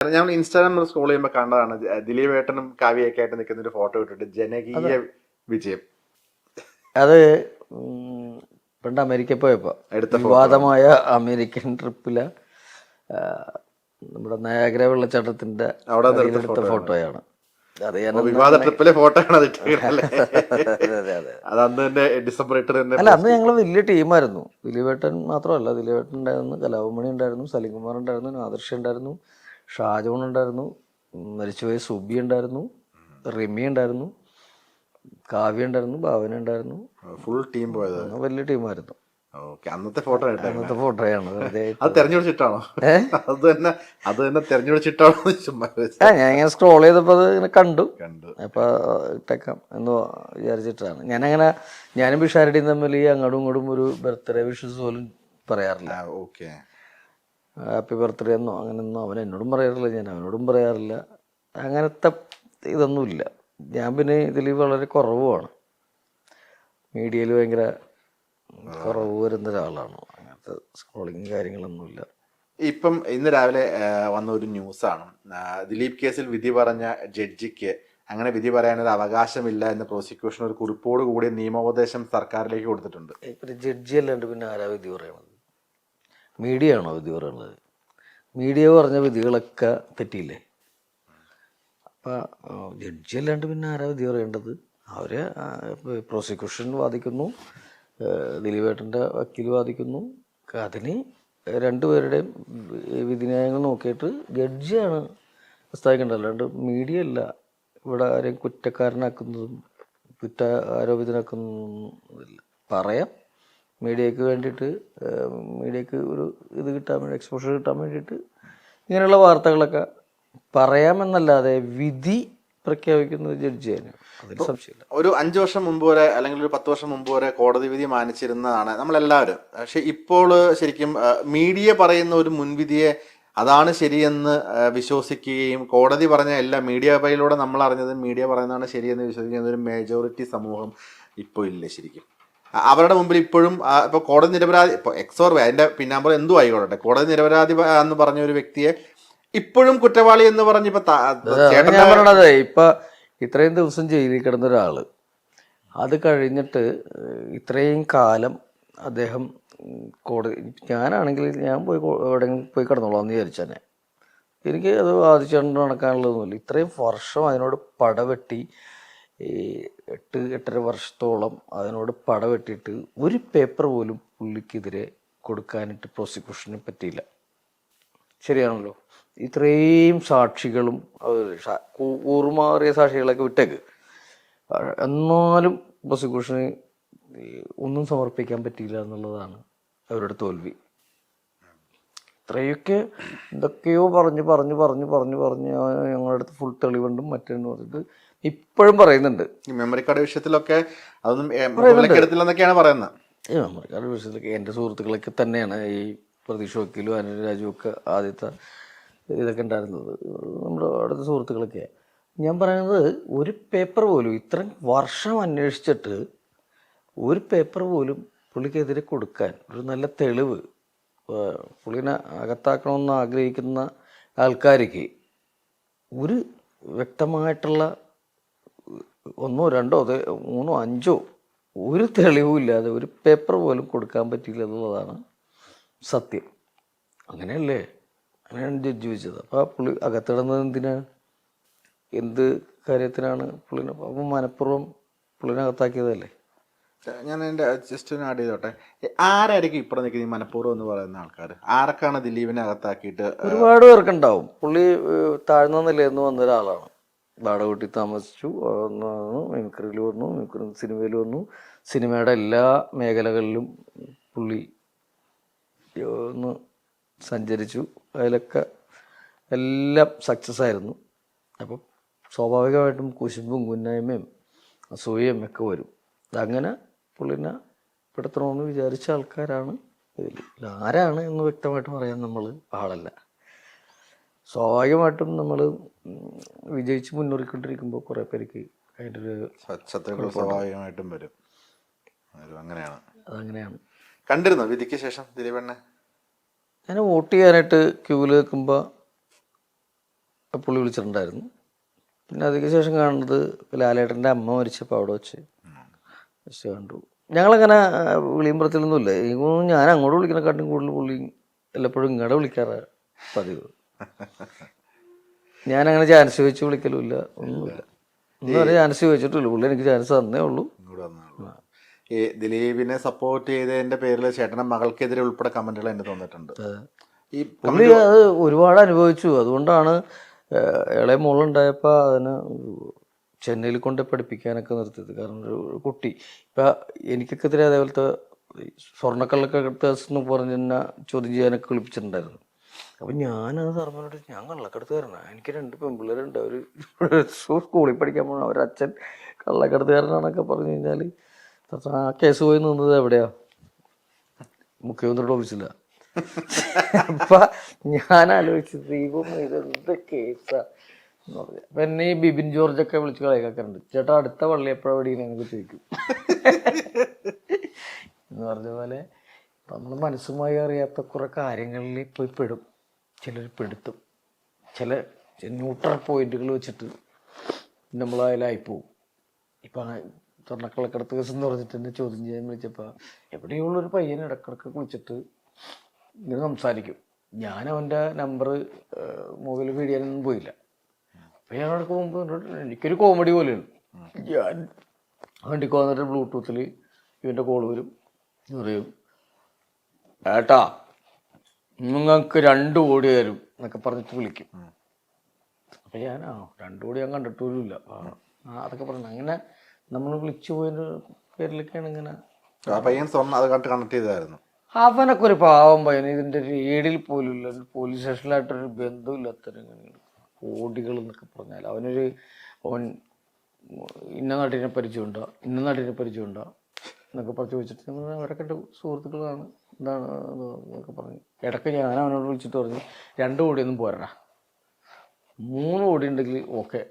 ഞാൻ ഇൻസ്റ്റാഗ്രാമിൽ സ്ക്രോൾ ചെയ്യുമ്പോൾ കണ്ടതാണ് ദിലീപേട്ടനും കാവ്യയൊക്കെ ആയിട്ട് നിൽക്കുന്ന ഒരു ഫോട്ടോ ഇട്ടിട്ട് ജനകീയ വിജയം. അത് പണ്ട് അമേരിക്ക പോയപ്പോൾ വിവാദമായ അമേരിക്കൻ ട്രിപ്പില് നമ്മുടെ നയാഗ്ര വെള്ളച്ചാട്ടത്തിന്റെ എടുത്ത ഫോട്ടോയാണ്. വിവാദ ട്രിപ്പിലെ ഫോട്ടോ ആണ് ഡിസംബർ 8. അല്ല, അന്ന് ഞങ്ങൾ വലിയ ടീമായിരുന്നു. ദിലീപേട്ടൻ മാത്രമല്ല, ദിലീപേട്ടൻ ഉണ്ടായിരുന്നു, കലാഭമണി ഉണ്ടായിരുന്നു, സലിംകുമാർ ഉണ്ടായിരുന്നു, നാദർഷ ഉണ്ടായിരുന്നു, ഷാജോൺ ഉണ്ടായിരുന്നു, മരിച്ചുപോയ സുബി ഉണ്ടായിരുന്നു, റിമി ഉണ്ടായിരുന്നു, കാവ്യ ഉണ്ടായിരുന്നു, ഭാവന ഉണ്ടായിരുന്നു. ഫുൾ ടീം പോയത് വലിയ ടീമായിരുന്നു. അന്നത്തെ ഫോട്ടോയാണ്. അത് തെരഞ്ഞെടുത്തിട്ടാണോ? അത് തന്നെ തെരഞ്ഞെടുത്തിട്ടാണോ? ഞാൻ ഇങ്ങനെ സ്ക്രോൾ ചെയ്തപ്പോ അത് ഇങ്ങനെ കണ്ടു. അപ്പൊ ഇട്ടേക്കാം എന്ന് വിചാരിച്ചിട്ടാണ്. ഞാനും പിഷാരടിയും തമ്മിൽ ഈ അങ്ങോട്ടും ഇങ്ങോട്ടും ഒരു ബർത്ത്ഡേ വിഷസ് പോലും പറയാറില്ല. ഹാപ്പി ബർത്ത്ഡേ എന്നോ അങ്ങനെയൊന്നും അവൻ എന്നോടും പറയാറില്ല, ഞാൻ അവനോടും പറയാറില്ല. അങ്ങനത്തെ ഇതൊന്നുമില്ല. ഞാൻ പിന്നെ ഇതിൽ വളരെ കുറവുമാണ്. മീഡിയയിൽ ഭയങ്കര കുറവ് വരുന്ന ഒരാളാണ്. അങ്ങനത്തെ സ്ക്രോളിങ് കാര്യങ്ങളൊന്നുമില്ല. ഇപ്പം ഇന്ന് രാവിലെ വന്ന ഒരു ന്യൂസാണ്, ദിലീപ് കേസിൽ വിധി പറഞ്ഞ ജഡ്ജിക്ക് അങ്ങനെ വിധി പറയാനൊരു അവകാശമില്ല എന്ന് പ്രോസിക്യൂഷൻ ഒരു കുറിപ്പോട് കൂടി നിയമോപദേശം സർക്കാരിലേക്ക് കൊടുത്തിട്ടുണ്ട്. ഇപ്പം ജഡ്ജി അല്ലാണ്ട് പിന്നെ ആരാ വിധി പറയണത്? മീഡിയ ആണോ വിധി പറയുന്നത്? മീഡിയ പറഞ്ഞ വിധികളൊക്കെ തെറ്റിയില്ലേ? അപ്പം ജഡ്ജി അല്ലാണ്ട് പിന്നെ ആരാ വിധി പറയേണ്ടത്? അവർ പ്രോസിക്യൂഷൻ വാദിക്കുന്നു, ദിലീപേട്ടൻ്റെ വക്കീൽ വാദിക്കുന്നു. അതിന് രണ്ടുപേരുടെയും വിധിന്യായങ്ങൾ നോക്കിയിട്ട് ജഡ്ജിയാണ് പ്രസ്താവിക്കേണ്ടത്, അല്ലാണ്ട് മീഡിയ അല്ല ഇവിടെ ആരെയും കുറ്റക്കാരനാക്കുന്നതും ആരോപിതനാക്കുന്നതും ഇല്ല. പറയാം, മീഡിയക്ക് വേണ്ടിയിട്ട്, മീഡിയക്ക് ഒരു ഇത് കിട്ടാൻ വേണ്ടി, എക്സ്പോഷർ കിട്ടാൻ വേണ്ടിയിട്ട് ഇങ്ങനെയുള്ള വാർത്തകളൊക്കെ പറയാമെന്നല്ലാതെ വിധി പ്രഖ്യാപിക്കുന്നത് ജഡ്ജിയാണ്. അതിൽ സംശയമില്ല. ഒരു 5 വർഷം മുമ്പ് വരെ അല്ലെങ്കിൽ ഒരു 10 വർഷം മുമ്പ് വരെ കോടതി വിധി മാനിച്ചിരുന്നതാണ് നമ്മളെല്ലാവരും. പക്ഷെ ഇപ്പോൾ ശരിക്കും മീഡിയ പറയുന്ന ഒരു മുൻവിധിയെ അതാണ് ശരിയെന്ന് വിശ്വസിക്കുകയും കോടതി പറഞ്ഞ എല്ലാ മീഡിയ വഴിയിലൂടെ നമ്മൾ അറിഞ്ഞത് മീഡിയ പറയുന്നതാണ് ശരിയെന്ന് വിശ്വസിക്കുന്ന ഒരു മെജോറിറ്റി സമൂഹം ഇപ്പോൾ ഇല്ല. ശരിക്കും അവരുടെ മുമ്പിൽ ഇപ്പോഴും ഇപ്പോൾ കോടതി നിരപരാധി, ഇപ്പോൾ എക്സോർ അതിൻ്റെ പിന്നാമ്പുറം എന്തു ആയിക്കോട്ടെ, കോടതി നിരപരാധി എന്ന് പറഞ്ഞ ഒരു വ്യക്തിയെ ഇപ്പോഴും കുറ്റവാളി എന്ന് പറഞ്ഞ് ഇപ്പൊ ഇത്രയും ദിവസം ജയിലിൽ കിടന്ന ഒരാള്, അത് കഴിഞ്ഞിട്ട് ഇത്രയും കാലം അദ്ദേഹം കോടതി, ഞാനാണെങ്കിൽ ഞാൻ എവിടെയെങ്കിലും പോയി കിടന്നോളാം എന്ന് വിചാരിച്ചെന്നെ. എനിക്ക് അത് വാദിച്ചുകൊണ്ട് നടക്കാനുള്ളതൊന്നുമില്ല. ഇത്രയും വർഷം അതിനോട് പടവെട്ടി, 8-8.5 വർഷത്തോളം അതിനോട് പടവെട്ടിയിട്ട് ഒരു പേപ്പർ പോലും പുള്ളിക്കെതിരെ കൊടുക്കാനായിട്ട് പ്രോസിക്യൂഷന് പറ്റിയില്ല. ശരിയാണല്ലോ? ഇത്രയും സാക്ഷികളും കൂറുമാറിയ സാക്ഷികളൊക്കെ വിട്ടേക്ക്, എന്നാലും പ്രോസിക്യൂഷന് ഒന്നും സമർപ്പിക്കാൻ പറ്റിയില്ല എന്നുള്ളതാണ് അവരുടെ തോൽവി. ഇത്രയൊക്കെ എന്തൊക്കെയോ പറഞ്ഞ് ഞങ്ങളുടെ അടുത്ത് ഫുൾ തെളിവുണ്ടും മറ്റേന്ന് പറഞ്ഞിട്ട് ഇപ്പോഴും പറയുന്നുണ്ട്. മെമ്മറി കാർഡ് വിഷയത്തിലൊക്കെ അതൊന്നും എടുത്തില്ലെന്നൊക്കെയാണ് പറയുന്നത്. മെമ്മറി കാർഡ് വിഷയത്തിലൊക്കെ എൻ്റെ സുഹൃത്തുക്കളൊക്കെ തന്നെയാണ് ഈ പ്രതീക്ഷ വക്കീലും അനു രാജുവൊക്കെ ആദ്യത്തെ ഇതൊക്കെ ഉണ്ടായിരുന്നത്, നമ്മുടെ അടുത്ത സുഹൃത്തുക്കളൊക്കെ. ഞാൻ പറയുന്നത്, ഒരു പേപ്പർ പോലും ഇത്രയും വർഷം അന്വേഷിച്ചിട്ട് ഒരു പേപ്പർ പോലും പുള്ളിക്കെതിരെ കൊടുക്കാൻ ഒരു നല്ല തെളിവ്, പുള്ളിനെ അകത്താക്കണമെന്ന് ആഗ്രഹിക്കുന്ന ആൾക്കാർക്ക് ഒരു വ്യക്തമായിട്ടുള്ള 1, 2, 3, 5 ഒരു തെളിവുമില്ലാതെ ഒരു പേപ്പർ പോലും കൊടുക്കാൻ പറ്റിയില്ല എന്നുള്ളതാണ് സത്യം. അങ്ങനെയല്ലേ? അങ്ങനെയാണ് ജഡ്ജി ചോദിച്ചത്. അപ്പോൾ പുള്ളി അകത്തിടുന്നത് എന്തിനാണ്? എന്ത് കാര്യത്തിനാണ് പുള്ളിനെ? അപ്പം മനഃപൂർവ്വം പുള്ളിനെ അകത്താക്കിയതല്ലേ? ഞാൻ എൻ്റെ ജസ്റ്റ് ഒന്ന് ആഡ് ചെയ്തോട്ടെ, ആരായിരിക്കും ഇപ്പുറം നിൽക്കുന്ന ഈ മനഃപൂർവ്വം എന്ന് പറയുന്ന ആൾക്കാർ? ആരൊക്കെയാണ് ദിലീപിനെ അകത്താക്കിയിട്ട്? ഒരുപാട് പേർക്കുണ്ടാവും. പുള്ളി താഴ്ന്ന നിലയിൽ നിന്ന് വന്ന ഒരാളാണ്. വാടക വീട്ടിൽ താമസിച്ചു, മിമിക്രിയിൽ വന്നു, സിനിമയിൽ വന്നു, സിനിമയുടെ എല്ലാ മേഖലകളിലും പുള്ളി ഒന്ന് സഞ്ചരിച്ചു. അതിലൊക്കെ എല്ലാം സക്സസ് ആയിരുന്നു. അപ്പം സ്വാഭാവികമായിട്ടും കുശുമ്പും കുന്നായ്മയും അസൂയയും ഒക്കെ വരും. അങ്ങനെ പുള്ളിനെ പെടുത്തണമെന്ന് വിചാരിച്ച ആൾക്കാരാണ് ഇതിൽ. ആരാണ് എന്ന് വ്യക്തമായിട്ട് പറയാൻ നമ്മൾ ആളല്ല. സ്വാഭാവികമായിട്ടും നമ്മൾ വിജയിച്ച് മുന്നേറിക്കൊണ്ടിരിക്കുമ്പോൾ കുറേ പേർക്ക് അതിൻ്റെ ഒരു ശത്രുക്കൾ സ്വാഭാവികമായിട്ടും വരും. അതങ്ങനെയാണ്. കണ്ടിരുന്നോ വിധിക്ക് ശേഷം ദിലീപണ്ണെ? ഞാൻ വോട്ട് ചെയ്യാനായിട്ട് ക്യൂവിൽ നിൽക്കുമ്പോൾ പുള്ളി വിളിച്ചിട്ടുണ്ടായിരുന്നു. പിന്നെ അതിന് ശേഷം കാണുന്നത് ലാലേട്ടൻ്റെ അമ്മ മരിച്ചപ്പോൾ അവിടെ വെച്ച് കണ്ടു. ഞങ്ങളങ്ങനെ വിളിയുമ്പുറത്തിലൊന്നുമില്ല. എനിക്ക് തോന്നുന്നു ഞാൻ അങ്ങോട്ട് വിളിക്കണക്കാട്ടും കൂടുതൽ പുള്ളി എല്ലപ്പോഴും ഇങ്ങോട്ട് വിളിക്കാറാണ് പതിവ്. ഞാനങ്ങനെ ചാൻസ് ചോദിച്ച് വിളിക്കലുമില്ല, ഒന്നുമില്ല. ഒന്നും വരെ ചാൻസ് ചോദിച്ചിട്ടില്ല. പുള്ളി എനിക്ക് ചാൻസ് തന്നേ ഉള്ളൂ. ഈ ദിലീപിനെ സപ്പോർട്ട് ചെയ്തതിന്റെ പേരിൽ ചേട്ടന്റെ മകൾക്കെതിരെ ഉൾപ്പെടെ കമന്റുകൾ എന്നെ തോന്നിയിട്ടുണ്ട്. ഈ പുള്ളി അത് ഒരുപാട് അനുഭവിച്ചു. അതുകൊണ്ടാണ് ഇളയ മോളുണ്ടായപ്പോൾ അതിന് ചെന്നൈയിൽ കൊണ്ട് പഠിപ്പിക്കാനൊക്കെ നിർത്തിയത്. കാരണം ഒരു കുട്ടി ഇപ്പം എനിക്കൊക്കെ എതിരെ അതേപോലത്തെ സ്വർണ്ണക്കള്ളൊക്കെ കേസ് എന്ന് പറഞ്ഞ് തന്നെ ചോദ്യം ചെയ്യാനൊക്കെ വിളിപ്പിച്ചിട്ടുണ്ടായിരുന്നു. അപ്പം ഞാനത് സർമ്മനോട് ഞാൻ കള്ളക്കടത്തുകാരനാണ്, എനിക്ക് 2 പെൺപിള്ളേരുണ്ട്, അവർ സ്കൂളിൽ പഠിക്കാൻ പോകണം, അവരച്ഛൻ കള്ളക്കടത്തുകാരനാണൊക്കെ പറഞ്ഞു കഴിഞ്ഞാൽ ആ കേസ് പോയി നിന്നത് എവിടെയാ? മുഖ്യമന്ത്രിയുടെ ഓഫീസില്ല. അപ്പം ഞാൻ ആലോചിച്ചത് ദൈവം ഇതെന്ത് കേസാ എന്ന് പറഞ്ഞു. അപ്പം എന്നെ ഈ ബിബിൻ ജോർജൊക്കെ വിളിച്ച് കളിയാക്കാറുണ്ട്. ചേട്ടാ അടുത്ത പള്ളി എപ്പോഴാണ് വെടിയെന്ന് ഞങ്ങൾക്ക് ചോദിക്കും എന്ന് പറഞ്ഞ പോലെ നമ്മൾ മനസ്സുമായി അറിയാത്ത കുറേ കാര്യങ്ങളിൽ പോയി പെടും. ചിലർ പെടുത്തും. ചില ന്യൂട്രൽ പോയിന്റുകൾ വെച്ചിട്ട് നമ്മളതിലായിപ്പോവും. ഇപ്പം സ്വർണ്ണക്കള്ളക്കടത്ത് കേസ് എന്ന് പറഞ്ഞിട്ട് എന്നെ ചോദ്യം ചെയ്യാൻ വിളിച്ചപ്പോൾ എവിടെയുള്ളൊരു പയ്യൻ ഇടക്കിടക്ക് വിളിച്ചിട്ട് ഇങ്ങനെ സംസാരിക്കും. ഞാൻ അവൻ്റെ നമ്പർ മൊബൈൽ ഫീഡ് ചെയ്യാനൊന്നും പോയില്ല. അപ്പം ഞാൻ അവിടെ പോകുമ്പോൾ എനിക്കൊരു കോമഡി പോലെയാണ്. ഞാൻ വണ്ടിക്ക് വന്നിട്ട് ബ്ലൂടൂത്തിൽ ഇവൻ്റെ കോൾ വരും, പറയും ഏട്ടാ നിങ്ങൾക്ക് 2 കോടി തരും എന്നൊക്കെ പറഞ്ഞിട്ട് വിളിക്കും. അപ്പം ഞാൻ 2 കോടി ഞാൻ കണ്ടിട്ടുമില്ല അതൊക്കെ പറഞ്ഞു. അങ്ങനെ നമ്മൾ വിളിച്ചു പോയതിൻ്റെ പേരിലൊക്കെയാണ് ഇങ്ങനെ. പയ്യൻ സ്വർണ്ണം അത് കണക്ട് ചെയ്തായിരുന്നു. അവനൊക്കെ ഒരു പാവം പയ്യൻ, ഇതിൻ്റെ റേഡിൽ പോലും ഇല്ല, പോലീസ് സ്റ്റേഷനിലായിട്ടൊരു ബന്ധമില്ലാത്തൊരു കോടികൾ എന്നൊക്കെ പറഞ്ഞാൽ അവൻ ഇന്ന നാട്ടിനെ പരിചയമുണ്ടോ, ഇന്ന നാട്ടിനെ പരിചയമുണ്ടോ എന്നൊക്കെ പറഞ്ഞ് ചോദിച്ചിട്ട് അവരൊക്കെ എൻ്റെ സുഹൃത്തുക്കളാണ്, എന്താണ് എന്നൊക്കെ പറഞ്ഞു. ഇടയ്ക്ക് ഞാൻ അവനോട് വിളിച്ചിട്ട് പറഞ്ഞു 2 കോടിയൊന്നും പോരാ, 3 കോടി ഉണ്ടെങ്കിൽ ഓക്കെ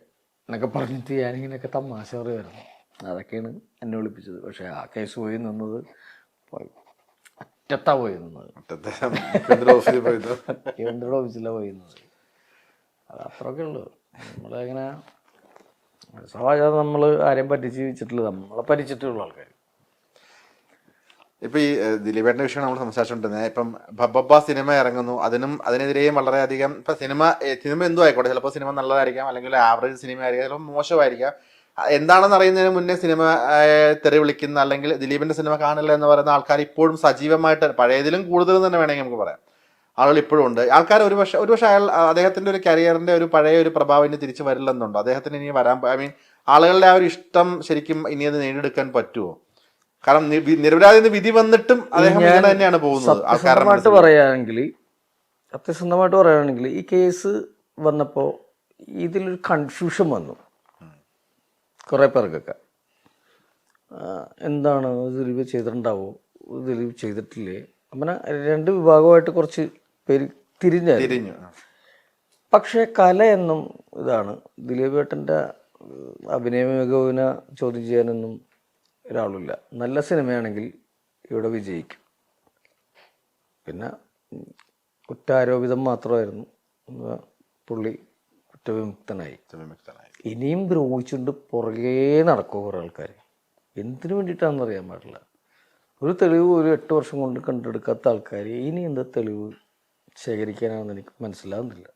എന്നൊക്കെ പറഞ്ഞിട്ട് ഞാനിങ്ങനെയൊക്കെ തമാശ പറയുമായിരുന്നു. അതൊക്കെയാണ് എന്നെ വിളിപ്പിച്ചത്. പക്ഷേ ആ കേസ് പോയി നിന്നത് ഒറ്റത്താ പോയി നിന്നത്, കേന്ദ്ര ഓഫീസിലാണ് പോയി നിന്നത്. അത് അത്രയൊക്കെ ഉള്ളു. നമ്മളിങ്ങനെ സമാജം നമ്മൾ ആരെയും പറ്റിച്ച് വെച്ചിട്ടില്ല, നമ്മളെ പരിച്ചിട്ടുള്ള ആൾക്കാർ. ഇപ്പം ഈ ദിലീപേട്ടൻ്റെ വിഷയം നമ്മൾ സംസാരിച്ചുകൊണ്ടിരുന്നത്. ഇപ്പം ബബ്ബ സിനിമ ഇറങ്ങുന്നു, അതിനെതിരെയും വളരെയധികം ഇപ്പം സിനിമ എന്തോ ആയിക്കോട്ടെ, ചിലപ്പോൾ സിനിമ നല്ലതായിരിക്കാം, അല്ലെങ്കിൽ ആവറേജ് സിനിമ ആയിരിക്കാം, ചിലപ്പോൾ മോശമായിരിക്കാം. എന്താണെന്ന് അറിയുന്നതിന് മുന്നേ സിനിമ തെറി വിളിക്കുന്ന അല്ലെങ്കിൽ ദിലീപിന്റെ സിനിമ കാണില്ല എന്ന് പറയുന്ന ആൾക്കാർ ഇപ്പോഴും സജീവമായിട്ട്, പഴയതിലും കൂടുതൽ തന്നെ വേണമെങ്കിൽ നമുക്ക് പറയാം, ആളുകൾ ഇപ്പോഴും ഉണ്ട്. ആൾക്കാർ ഒരുപക്ഷെ അദ്ദേഹത്തിന്റെ ഒരു കരിയറിന്റെ ഒരു പഴയ ഒരു പ്രഭാവം ഇനി തിരിച്ചു വരില്ലെന്നുണ്ടോ? അദ്ദേഹത്തിന് ഇനി ആളുകളുടെ ആ ഒരു ഇഷ്ടം ശരിക്കും ഇനി അത് നേടിയെടുക്കാൻ പറ്റുമോ? കാരണം നിരപരാധി വിധി വന്നിട്ടും അദ്ദേഹം ഇങ്ങനെ തന്നെയാണ് പോകുന്നത്. സത്യസന്ധമായിട്ട് പറയുകയാണെങ്കിൽ ഈ കേസ് വന്നപ്പോൾ ഇതിലൊരു കൺഫ്യൂഷൻ വന്നു കുറേ പേർക്കൊക്കെ. എന്താണ് ദിലീപ് ചെയ്തിട്ടുണ്ടാവോ, ദിലീപ് ചെയ്തിട്ടില്ലേ, അങ്ങനെ 2 വിഭാഗമായിട്ട് കുറച്ച് പേര് തിരിഞ്ഞു. പക്ഷേ കല എന്നും ഇതാണ്. ദിലീപേട്ടൻ്റെ അഭിനയ മികവിനെ ചോദ്യം ചെയ്യാനൊന്നും ഒരാളില്ല. നല്ല സിനിമയാണെങ്കിൽ ഇവിടെ വിജയിക്കും. പിന്നെ കുറ്റാരോപിതം മാത്രമായിരുന്നു, പുള്ളി കുറ്റവിമുക്തനായി. ഇനിയും ദ്രോഹിച്ചുകൊണ്ട് പുറകെ നടക്കും കുറേ ആൾക്കാർ. എന്തിനു വേണ്ടിയിട്ടാണെന്ന് അറിയാൻ പാടില്ല. ഒരു തെളിവ് ഒരു 8 വർഷം കൊണ്ട് കണ്ടെടുക്കാത്ത ആൾക്കാർ ഇനി എന്താ തെളിവ് ശേഖരിക്കാനാണെന്ന് എനിക്ക് മനസ്സിലാകുന്നില്ല.